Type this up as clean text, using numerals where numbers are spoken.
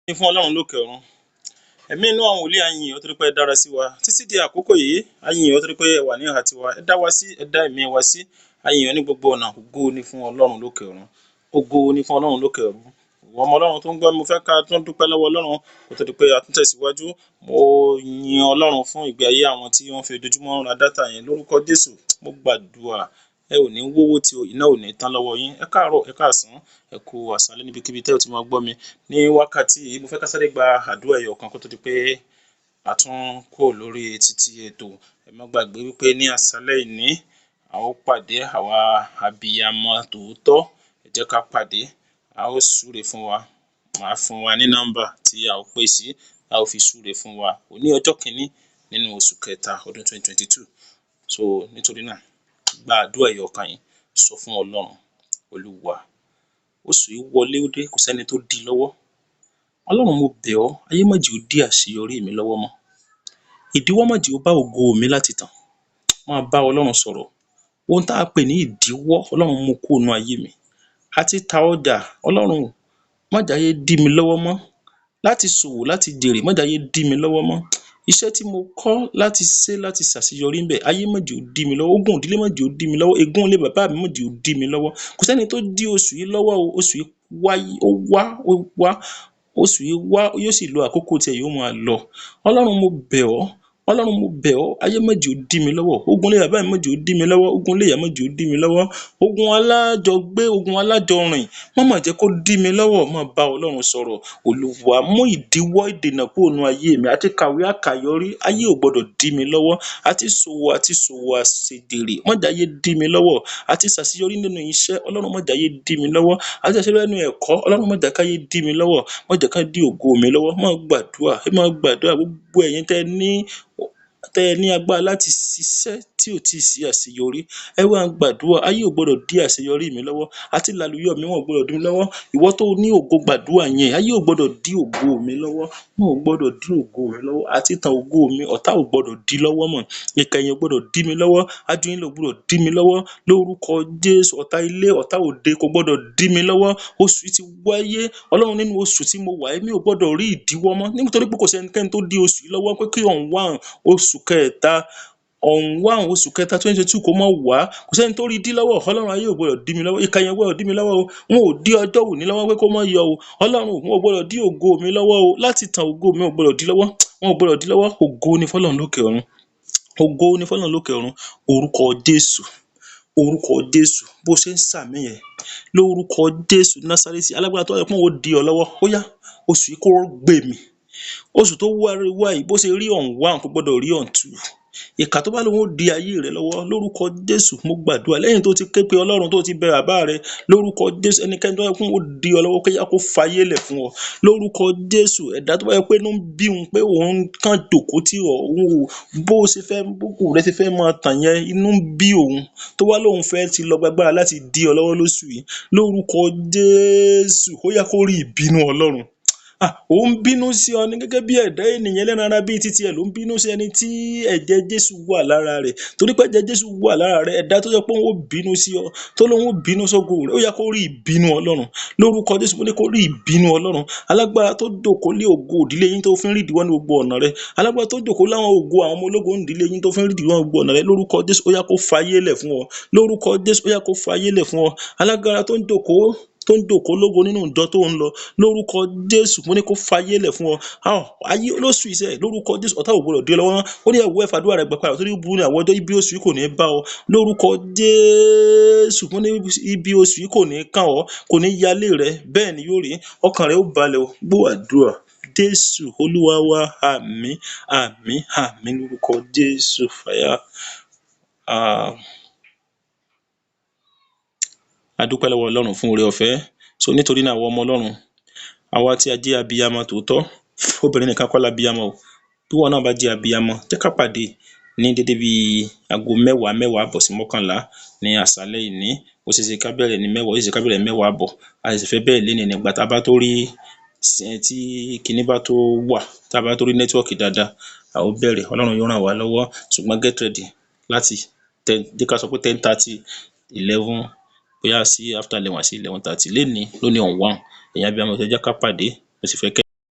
Ní fún Ọlọ́run lókè ọ̀run. Ẹ̀mí inú àwọn wòlíì a yìn ọ́ torí pé ẹ dára sí wa. Títí di àkókò yìí, a yìn ọ́ torí pé ẹ wà ní ìhà tiwa. Ẹ dá wa sí, ẹ dá ẹ̀mí wa sí. A yìn ọ́ ní gbogbo ọ̀nà. Ògo ni fún Ọlọ́run lókè ọ̀run. Ògo ni fún Ọlọ́run lókè ọ̀run. Ìwọ ọmọ Ọlọ́run tó ń gbọ́ mi, mo fẹ́ ká tún dúpẹ́ lọ́wọ́ Ọlọ́run kó tó di pé a tún tẹ̀síwájú. Mo yin Ọlọ́run fún ìgbé ayé àwọn tí wọ́n fi ojoojúmọ́ ra dátà yẹn lórúkọ Jésù. Mo gbàdúrà ẹ ò ní wówó tí iná ò ní tán lọ́wọ́ yín. Ẹ káàárọ̀, ẹ káàsán, ẹ kú àsálẹ́ níbikíbi tẹ́ ò ti máa gbọ́ mi. Ní wákàtí yìí, mo fẹ́ ká sáré gba àdúrà ẹyọ kan kó tó di pé a tún kúrò lórí títí ètò. Ẹ má gbàgbé wípé ní àsálẹ́ ìní a ó pàdé àwa abiyamọ tòótọ́. Ẹ jẹ́ ká pàdé, a ó súre fún wa. Màá fún wa ní nọ́mbà tí a ó pè sí, a ó fi súre fún wa. Òní ọjọ́ kìíní nínú oṣù kẹta ọdún 2022. So nítorí náà, gba àdúrà ẹyọ kan yìí, sọ fún Ọlọ́run, Olúwa, oṣù yìí wọlé ó dé, kò sẹ́ni tó dí lọ́wọ́. Ọlọ́run, mo bẹ̀ ọ́, ayé má jẹ́ ó dí àṣeyọrí mi lọ́wọ́ mọ́. Ìdíwọ́ má jẹ́ ó bá ògo mi láti tàn. Máa bá Ọlọ́run sọ̀rọ̀. Ohun tá a pè ní ìdíwọ́, Ọlọ́run mú kúrò nínú ayé mi. Àti ta ọjà, Ọlọ́run má jẹ́ ayé dí mi lọ́wọ́ mọ́. Láti ṣòwò, láti jèrè, má jẹ́ ayé dí mi lọ́wọ́ mọ́. Iṣẹ́ tí mo kọ́ láti ṣe láti ṣàṣeyọrí ńbẹ̀, ayé má jẹ́ ó dí mi lọ́wọ́. Ogun ìdílé má jẹ́ ó dí mi lọ́wọ́. Ègún ilé bàbá mi má jẹ́ ó dí mi lọ́wọ́. Kò sẹ́ni tó dí oṣù yìí lọ́wọ́ o. Oṣù yìí wá. Oṣù yìí wá, yóò sì lo àkókò tiẹ̀, yóò máa lọ. Ọlọ́run, mo bẹ̀ ọ́. Ọlọ́run, mo bẹ̀ ọ́, ayé má jẹ́ ó dí mi lọ́wọ́. Ogun ilé bàbá mi má jẹ́ ó dí mi lọ́wọ́. Ogun ilé ìyá má jẹ́ ó dí mi lọ́wọ́. Ogun alájọgbé, ogun alájọrìn, má mà jẹ́ kó dí mi lọ́wọ́. Máa bá Ọlọ́run sọ̀rọ̀. Olúwa, mú ìdíwọ́, ìdènà kúrò nínú ayé mi. Àti kàwé àkàyọrí, ayé ò gbọdọ̀ dí mi lọ́wọ́. Àti ṣòwò àṣejèrè, má jẹ́ ayé dí mi lọ́wọ́. Àti ṣàṣeyọrí nínú iṣẹ́, Ọlọ́run má jẹ́ ayé dí mi lọ́wọ́. Àti ṣàṣeyọrí nínú ẹ̀kọ́, Ọlọ́run má jẹ́ káyé dí mi lọ́wọ́. Má jẹ́ ká dí ògo mi lọ́wọ́. Máa gbàdúrà, gbogbo ẹ̀yin tẹ́ ẹ ní agbára láti ṣiṣẹ́ tí ò tíì sí àṣeyọrí. Ẹ wá ń gbàdúrà, ayé ò gbọdọ̀ dí àṣeyọrí mi lọ́wọ́. Àti làlùyọ mi, wọn ò gbọdọ̀ dí mi lọ́wọ́. Ìwọ tó ní ògo, gbàdúrà yẹn, ayé ò gbọdọ̀ dí ògo mi lọ́wọ́. Wọn ò gbọdọ̀ dí ògo mi lọ́wọ́. Àti tan ògo mi, ọ̀tá ò gbọdọ̀ dí lọ́wọ́ mọ́. Ìkà èèyàn ò gbọdọ̀ dí mi lọ́wọ́. Ajúyín ò gbọdọ̀ dí mi lọ́wọ́. Lórúkọ Jésù, ọ̀tá ilé, ọ̀tá òde kò gbọdọ̀ dí mi lọ́wọ́. Oṣù yìí ti wáyé. Ọlọ́run, nínú oṣù tí mo wà, èmi ò gbọdọ̀ rí ìdíwọ́ mọ́. Nítorí pé kò sẹ́nikẹ́ni tó dí oṣù yìí lọ́wọ́ pé kí oṣù kẹta 2022 kó má wá. Kò sẹ́ni tó rí dí lọ́wọ́. Ọlọ́run, ayé ò gbọdọ̀ dí mi lọ́wọ́. Ìkà èèyàn ò gbọdọ̀ dí mi lọ́wọ́ o. Wọn ò dí ọjọ́ òní lọ́wọ́ pé kó má yọ o. Ọlọ́run, wọn ò gbọdọ̀ dí ògo mi lọ́wọ́ o. Láti tan ògo mi ò gbọdọ̀ dí lọ́wọ́. Wọn ò gbọdọ̀ dí lọ́wọ́. Ògo ni fún Ọlọ́run lókè ọ̀run. Ògo ni fún Ọlọ́run lókè ọ̀run. Orúkọ Jésù. Orúkọ Jésù. Bó ṣe ń sàmì yẹn, lórúkọ Jésù Násárẹ́tì, alágbára tó yẹ pé ó dí ọ lọ́wọ́. Ó yá, oṣù yìí kó gbè mí. Oṣù tó wá yìí, bó ṣe rí on 1 kò gbọdọ̀ rí on 2. Ìkà tó bá lóun ó di ayé rẹ lọ́wọ́, lórúkọ Jésù, mo gbàdúrà lẹ́yìn tó ti ké pe Ọlọ́run, tó ti bẹ bàbá rẹ, lórúkọ Jésù, ẹnikẹ́ni tó yẹ kó di ọ lọ́wọ́, kéyà kó fayé lẹ̀ fún ọ. Lórúkọ Jésù, ẹ̀dá tó bá yẹ pé inú ń bí òun pé òun kàn jókòó tí bó ṣe fẹ́, bókù rẹ ti fẹ́ máa tàn yẹn, inú ń bí òun, tó wá lóun fẹ́ ti lọ gbàgbára láti di ọ lọ́wọ́ lóṣù yìí. Lórúkọ Jésù, ó yá kó rí ìbínú Ọlọ́run. Ó ń bínú sí ọ ní gẹ́gẹ́ bí ẹ̀dá ènìyàn ẹlẹ́ran ara bíi títí ẹ̀ ló ń bínú sí ẹni tí ẹ̀jẹ̀ Jésù wà lára rẹ̀. Torí pé ẹ̀jẹ̀ Jésù wà lára rẹ̀, ẹ̀dá tó yẹ pé òun ó bínú sí ọ, tó lóun ó bínú sógo rẹ̀, ó yá kó rí ìbínú Ọlọ́run. Lórúkọ Jésù, mo ní kó rí ìbínú Ọlọ́run. Alágbára tó jókòó lé ògo ìdílé yín tó fi ń rí ìdíwọ́ ní gbogbo ọ̀nà rẹ̀. Alágbára tó jókòó láwọn ògo àwọn ọmọ ológun ìdílé yín tó fi ń rí ìdíwọ́ ní gbogbo ọ̀nà rẹ̀. Lórúkọ Jésù, ó yá kó fayé lẹ̀ fún ọ. Lórúkọ Jésù, ó yá kó fayé lẹ̀ fún ọ. Alágbára tó ń jókòó lógo nínú ìjọ tó ń lọ, lórúkọ Jésù, mo ní kó fayé lẹ̀ fún ọ. Ayé lóṣù iṣẹ́, lórúkọ Jésù, ọ̀tá ò gbọdọ̀ dí ọ lọ́wọ́. Ó ní ẹ̀wọ́ ẹ̀fàdúrà rẹ̀ gbà padà, torí burú ní àwọn ọjọ́, ibi oṣù yìí kò ní bá ọ. Lórúkọ Jésù, mo ní ibi oṣù yìí kò ní kàn ọ́, kò ní yálé rẹ. Bẹ́ẹ̀ ni yóò rí. Ọkàn rẹ ó balẹ̀ o. Gbọ́ àdúrà. Jésù Olúwa wa. Àmín, àmín, àmín lórúkọ Jésù. Fàyà. A dúpẹ́ lọ́wọ́ Ọlọ́run fún oore ọ̀fẹ́. So nítorí náà, àwọn ọmọ Ọlọ́run, àwa tí a jẹ́ abiyamọ tòótọ́, obìnrin nìkan kọ́ labiyamọ o. Bí wọn náà bá jẹ́ abiyamọ, jẹ́ ká pàdé ní dédé bí aago 10 àbọ̀ sí 11 ní àṣálẹ́ ìní. Ó ṣeé ṣe ká bẹ̀rẹ̀ ní 10, ó ṣeé ṣe ká bẹ̀rẹ̀ 10 àbọ̀. A sì fẹ́ bẹ̀rẹ̀ lénìí nígbà tá a bá tó rí tí kinní bá tó wà, tá a bá tó rí nẹ́tíwọ́ọ̀kì dáadáa, a ó bẹ̀rẹ̀. Ọlọ́run yóò ràn wá lọ́wọ́. Ṣùgbọ́n get ready láti jẹ́ ká sọ pé 10:30, 11, bóyá sí after 11 sí 11:30 lénìí lónìí on 1. Ẹ̀yin abiyamọ, ẹ jẹ́ ká pàdé. Mo sì fẹ́ kẹ́